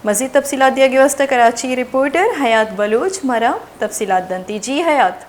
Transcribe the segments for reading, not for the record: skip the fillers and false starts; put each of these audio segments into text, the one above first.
मज़ीद तफसीलात दिया गया वस्ता कराची रिपोर्टर हयात बलूच हमारा तफसीलात दंती। जी हयात।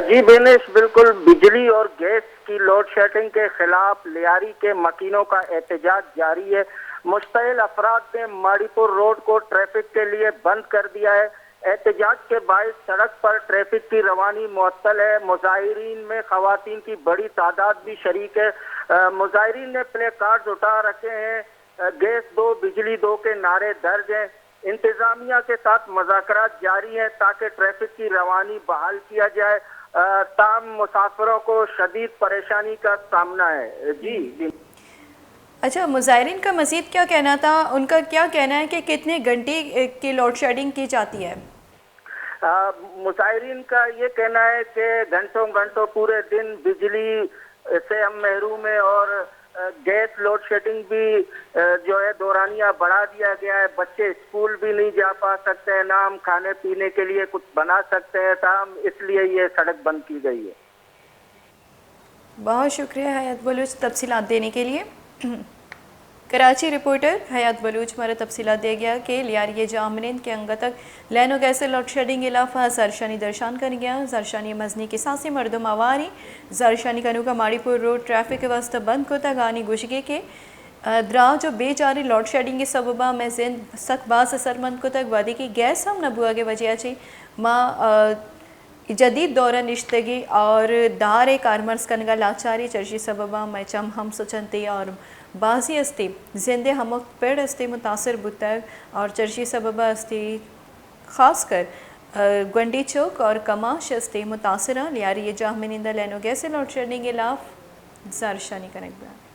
जी बेनिश, बिल्कुल बिजली और गैस की लोड शेडिंग के खिलाफ लियारी के मकीनों का एहतजाज जारी है। मुश्तइल अफराद ने माड़ीपुर रोड को ट्रैफिक के लिए बंद कर दिया है। एहतजाज के बायस सड़क पर ट्रैफिक की रवानी मुअत्तल है। मुजाहिरीन में खवातीन की बड़ी तादाद भी शरीक है। मुजाहिरीन ने प्ले कार्ड उठा रखे हैं। गैस दो बिजली दो के नारे दर्ज हैं। इंतजामिया के साथ मुज़ाकरात जारी है ताकि ट्रैफिक की रवानी बहाल किया जाए। ताम मुसाफिरों को शदीद परेशानी का सामना है। जी अच्छा, मुजाहिरीन का मज़ीद क्या कहना था? उनका क्या कहना है कि कितने घंटे की लोड शेडिंग की जाती है? मुजाहिरीन का ये कहना है कि घंटों घंटों पूरे दिन बिजली से हम महरूम है और गैस लोड शेडिंग भी जो है दौरानिया बढ़ा दिया गया है। बच्चे स्कूल भी नहीं जा पा सकते हैं, ना हम खाने पीने के लिए कुछ बना सकते हैं ताम, इसलिए ये सड़क बंद की गई है। बहुत शुक्रिया हयात बलूच तफसीलात देने के लिए। कराची रिपोर्टर हयात बलूच हमारा तफसीलात दे गया कि लियारी जामनिन के अंग तक लैनो गैसे लोड शेडिंग इलाफा जरशानी दर्शान कर गया। जरशानी मजनी की सासी मर्दम आवारी जरशानी कनू का माड़ीपुर रोड ट्रैफिक के वास्ते बंद को तगानी गुशगे के द्रा जो बेचारी लोड शेडिंग के सबबा में जिन सख बास असरमंद को तक वादी की गैस हम नबुआ के वजह ची माँ जदीद दौरा निश्तगी और दार कारमर्स कनगा लाचारी चर्ची सबबा में चम हम सुचनती और बाजी अस्ती जिंदे हमक पेड़ अस्ती मुतासर बुतर और चर्ची सबबा अस्ती खासकर गंडी चौक और कमाश अस्ती मुतासरा लियारी जाहमिनिंदा लैनो गैसे लोड शेडिंग इलाफ ज़ारशानी कनक